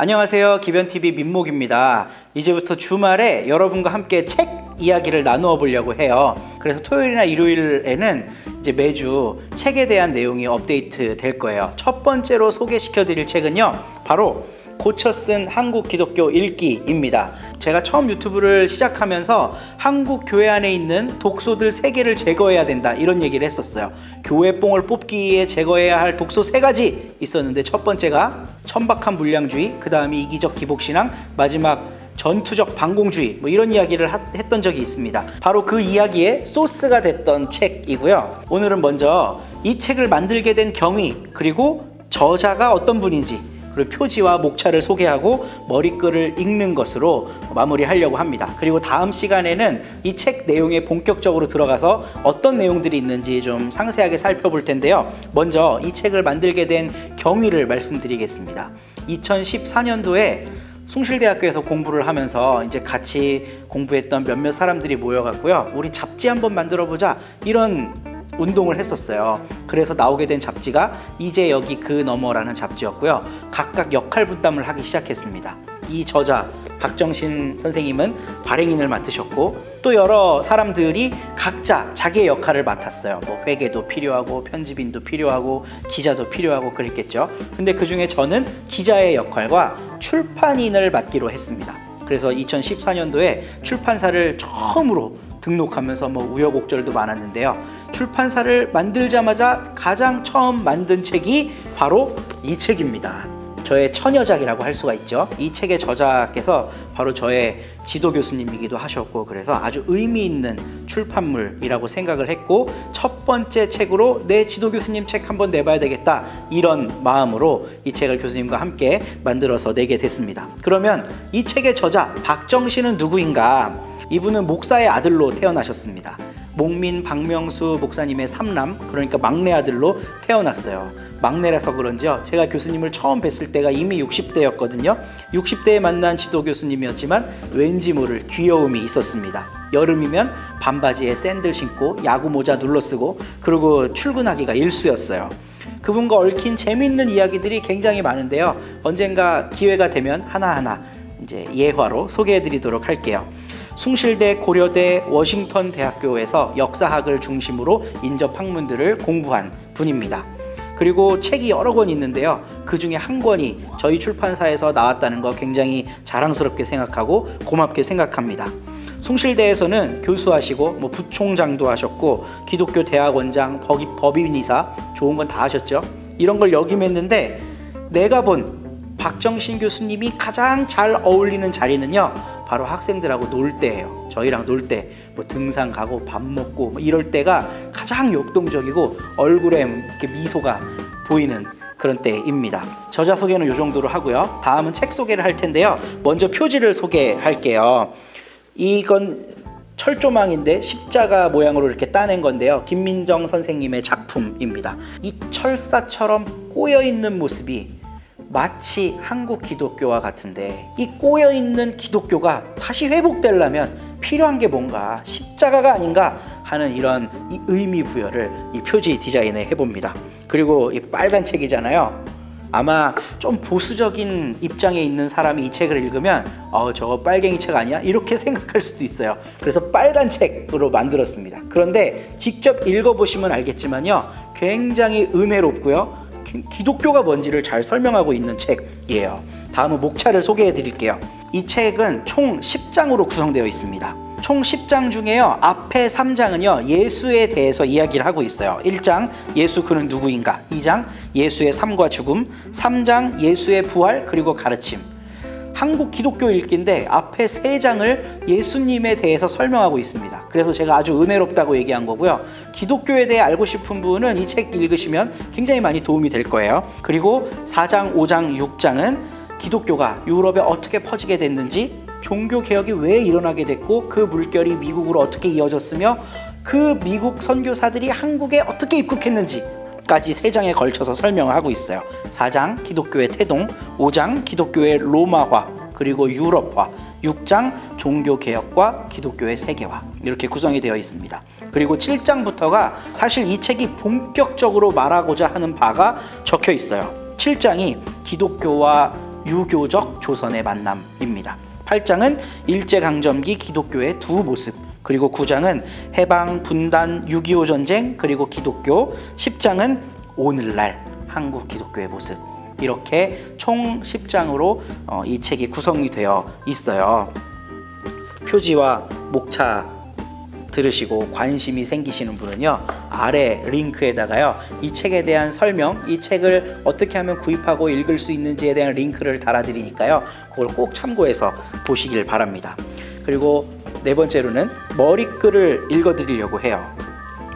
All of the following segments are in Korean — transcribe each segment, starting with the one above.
안녕하세요. 기변TV 민목입니다. 이제부터 주말에 여러분과 함께 책 이야기를 나누어 보려고 해요. 그래서 토요일이나 일요일에는 이제 매주 책에 대한 내용이 업데이트 될 거예요. 첫 번째로 소개시켜 드릴 책은요, 바로 고쳐 쓴 한국 기독교 읽기입니다. 제가 처음 유튜브를 시작하면서 한국 교회 안에 있는 독소들 3개를 제거해야 된다, 이런 얘기를 했었어요. 교회 뽕을 뽑기에 제거해야 할 독소 3가지 있었는데, 첫 번째가 천박한 물량주의, 그 다음이 이기적 기복신앙, 마지막 전투적 반공주의, 이런 이야기를 했던 적이 있습니다. 바로 그 이야기의 소스가 됐던 책이고요. 오늘은 먼저 이 책을 만들게 된 경위, 그리고 저자가 어떤 분인지, 그리고 표지와 목차를 소개하고 머리글을 읽는 것으로 마무리하려고 합니다. 그리고 다음 시간에는 이 책 내용에 본격적으로 들어가서 어떤 내용들이 있는지 좀 상세하게 살펴볼 텐데요. 먼저 이 책을 만들게 된 경위를 말씀드리겠습니다. 2014년도에 숭실대학교에서 공부를 하면서 이제 같이 공부했던 몇몇 사람들이 모여갖고요, 우리 잡지 한번 만들어 보자, 이런 운동을 했었어요. 그래서 나오게 된 잡지가 이제 여기 그 너머라는 잡지였고요. 각각 역할 분담을 하기 시작했습니다. 이 저자 박정신 선생님은 발행인을 맡으셨고, 또 여러 사람들이 각자 자기의 역할을 맡았어요. 회계도 필요하고 편집인도 필요하고 기자도 필요하고 그랬겠죠. 근데 그 중에 저는 기자의 역할과 출판인을 맡기로 했습니다. 그래서 2014년도에 출판사를 처음으로 등록하면서 우여곡절도 많았는데요. 출판사를 만들자마자 가장 처음 만든 책이 바로 이 책입니다. 저의 처녀작이라고 할 수가 있죠. 이 책의 저자께서 바로 저의 지도 교수님이기도 하셨고, 그래서 아주 의미 있는 출판물이라고 생각을 했고, 첫 번째 책으로 내 지도 교수님 책 한번 내봐야 되겠다, 이런 마음으로 이 책을 교수님과 함께 만들어서 내게 됐습니다. 그러면 이 책의 저자 박정신은 누구인가? 이분은 목사의 아들로 태어나셨습니다. 목민 박명수 목사님의 삼남, 그러니까 막내 아들로 태어났어요. 막내라서 그런지요, 제가 교수님을 처음 뵀을 때가 이미 60대였거든요. 60대에 만난 지도 교수님이었지만 왠지 모를 귀여움이 있었습니다. 여름이면 반바지에 샌들 신고 야구 모자 눌러쓰고, 그리고 출근하기가 일쑤였어요. 그분과 얽힌 재미있는 이야기들이 굉장히 많은데요. 언젠가 기회가 되면 하나하나 이제 예화로 소개해 드리도록 할게요. 숭실대, 고려대, 워싱턴 대학교에서 역사학을 중심으로 인접 학문들을 공부한 분입니다. 그리고 책이 여러 권 있는데요. 그 중에 한 권이 저희 출판사에서 나왔다는 거 굉장히 자랑스럽게 생각하고 고맙게 생각합니다. 숭실대에서는 교수하시고 부총장도 하셨고, 기독교 대학원장, 법인이사, 좋은 건 다 하셨죠. 이런 걸 역임했는데, 내가 본 박정신 교수님이 가장 잘 어울리는 자리는요, 바로 학생들하고 놀 때예요. 저희랑 놀 때 등산 가고 밥 먹고 이럴 때가 가장 역동적이고 얼굴에 이렇게 미소가 보이는 그런 때입니다. 저자 소개는 이 정도로 하고요. 다음은 책 소개를 할 텐데요. 먼저 표지를 소개할게요. 이건 철조망인데 십자가 모양으로 이렇게 따낸 건데요. 김민정 선생님의 작품입니다. 이 철사처럼 꼬여있는 모습이 마치 한국 기독교와 같은데, 이 꼬여있는 기독교가 다시 회복되려면 필요한 게 뭔가, 십자가가 아닌가 하는 이런 이 의미 부여를 이 표지 디자인에 해봅니다. 그리고 이 빨간 책이잖아요. 아마 좀 보수적인 입장에 있는 사람이 이 책을 읽으면 저거 빨갱이 책 아니야? 이렇게 생각할 수도 있어요. 그래서 빨간 책으로 만들었습니다. 그런데 직접 읽어보시면 알겠지만요, 굉장히 은혜롭고요, 기독교가 뭔지를 잘 설명하고 있는 책이에요. 다음은 목차를 소개해 드릴게요. 이 책은 총 10장으로 구성되어 있습니다. 총 10장 중에요, 앞에 3장은요 예수에 대해서 이야기를 하고 있어요. 1장 예수 그는 누구인가, 2장 예수의 삶과 죽음, 3장 예수의 부활 그리고 가르침. 한국 기독교 읽기인데 앞에 3장을 예수님에 대해서 설명하고 있습니다. 그래서 제가 아주 은혜롭다고 얘기한 거고요. 기독교에 대해 알고 싶은 분은 이 책 읽으시면 굉장히 많이 도움이 될 거예요. 그리고 4장, 5장, 6장은 기독교가 유럽에 어떻게 퍼지게 됐는지, 종교개혁이 왜 일어나게 됐고, 그 물결이 미국으로 어떻게 이어졌으며, 그 미국 선교사들이 한국에 어떻게 입국했는지 까지 3장에 걸쳐서 설명하고 있어요. 4장 기독교의 태동, 5장 기독교의 로마화 그리고 유럽화, 6장 종교개혁과 기독교의 세계화, 이렇게 구성이 되어 있습니다. 그리고 7장부터가 사실 이 책이 본격적으로 말하고자 하는 바가 적혀 있어요. 7장이 기독교와 유교적 조선의 만남입니다. 8장은 일제강점기 기독교의 두 모습, 그리고 9장은 해방, 분단, 6.25 전쟁, 그리고 기독교, 10장은 오늘날 한국 기독교의 모습. 이렇게 총 10장으로 이 책이 구성이 되어 있어요. 표지와 목차 들으시고 관심이 생기시는 분은요, 아래 링크에다가요, 이 책에 대한 설명, 이 책을 어떻게 하면 구입하고 읽을 수 있는지에 대한 링크를 달아드리니까요, 그걸 꼭 참고해서 보시길 바랍니다. 그리고 네 번째로는 머리글을 읽어드리려고 해요.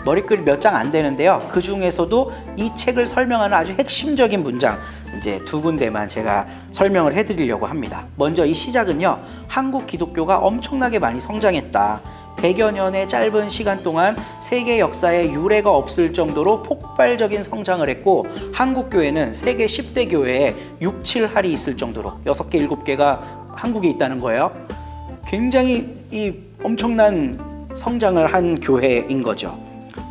머리글이 몇 장 안 되는데요, 그 중에서도 이 책을 설명하는 아주 핵심적인 문장, 이제 두 군데만 제가 설명을 해드리려고 합니다. 먼저 이 시작은요, 한국 기독교가 엄청나게 많이 성장했다. 100여 년의 짧은 시간 동안 세계 역사에 유례가 없을 정도로 폭발적인 성장을 했고, 한국 교회는 세계 10대 교회에 6, 7할이 있을 정도로 6개, 7개가 한국에 있다는 거예요. 굉장히 이 엄청난 성장을 한 교회인 거죠.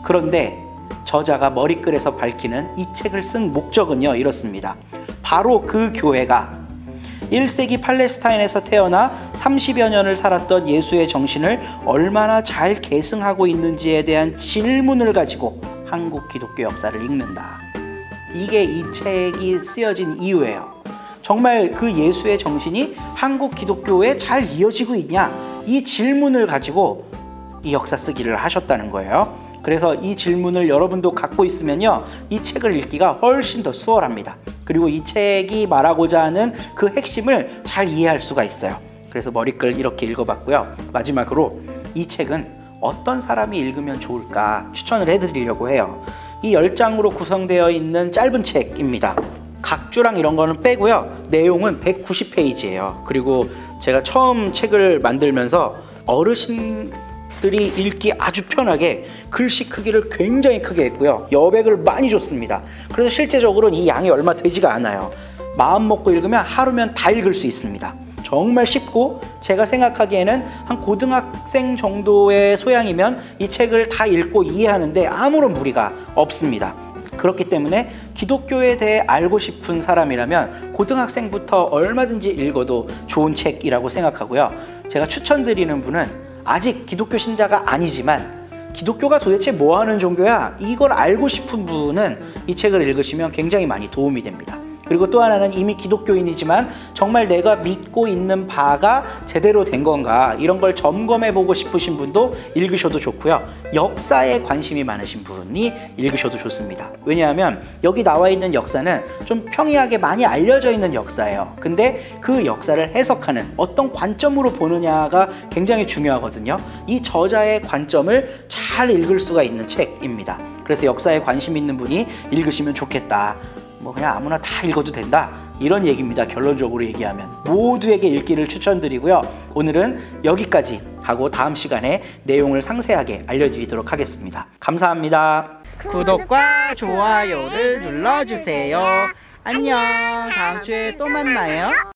그런데 저자가 머리글에서 밝히는 이 책을 쓴 목적은요, 이렇습니다. 바로 그 교회가 1세기 팔레스타인에서 태어나 30여 년을 살았던 예수의 정신을 얼마나 잘 계승하고 있는지에 대한 질문을 가지고 한국 기독교 역사를 읽는다. 이게 이 책이 쓰여진 이유예요. 정말 그 예수의 정신이 한국 기독교에 잘 이어지고 있냐, 이 질문을 가지고 이 역사 쓰기를 하셨다는 거예요. 그래서 이 질문을 여러분도 갖고 있으면요, 이 책을 읽기가 훨씬 더 수월합니다. 그리고 이 책이 말하고자 하는 그 핵심을 잘 이해할 수가 있어요. 그래서 머리글 이렇게 읽어봤고요. 마지막으로 이 책은 어떤 사람이 읽으면 좋을까 추천을 해드리려고 해요. 이 10장으로 구성되어 있는 짧은 책입니다. 각주랑 이런 거는 빼고요, 내용은 190페이지예요. 그리고 제가 처음 책을 만들면서 어르신들이 읽기 아주 편하게 글씨 크기를 굉장히 크게 했고요, 여백을 많이 줬습니다. 그래서 실제적으로는 이 양이 얼마 되지가 않아요. 마음 먹고 읽으면 하루면 다 읽을 수 있습니다. 정말 쉽고, 제가 생각하기에는 한 고등학생 정도의 소양이면 이 책을 다 읽고 이해하는데 아무런 무리가 없습니다. 그렇기 때문에 기독교에 대해 알고 싶은 사람이라면 고등학생부터 얼마든지 읽어도 좋은 책이라고 생각하고요. 제가 추천드리는 분은 아직 기독교 신자가 아니지만 기독교가 도대체 뭐 하는 종교야? 이걸 알고 싶은 분은 이 책을 읽으시면 굉장히 많이 도움이 됩니다. 그리고 또 하나는 이미 기독교인이지만 정말 내가 믿고 있는 바가 제대로 된 건가, 이런 걸 점검해 보고 싶으신 분도 읽으셔도 좋고요. 역사에 관심이 많으신 분이 읽으셔도 좋습니다. 왜냐하면 여기 나와 있는 역사는 좀 평이하게 많이 알려져 있는 역사예요. 근데 그 역사를 해석하는 어떤 관점으로 보느냐가 굉장히 중요하거든요. 이 저자의 관점을 잘 읽을 수가 있는 책입니다. 그래서 역사에 관심 있는 분이 읽으시면 좋겠다. 뭐 그냥 아무나 다 읽어도 된다, 이런 얘기입니다. 결론적으로 얘기하면 모두에게 읽기를 추천드리고요. 오늘은 여기까지 하고 다음 시간에 내용을 상세하게 알려드리도록 하겠습니다. 감사합니다. 구독과 좋아요를 눌러주세요. 안녕. 다음 주에 또 만나요.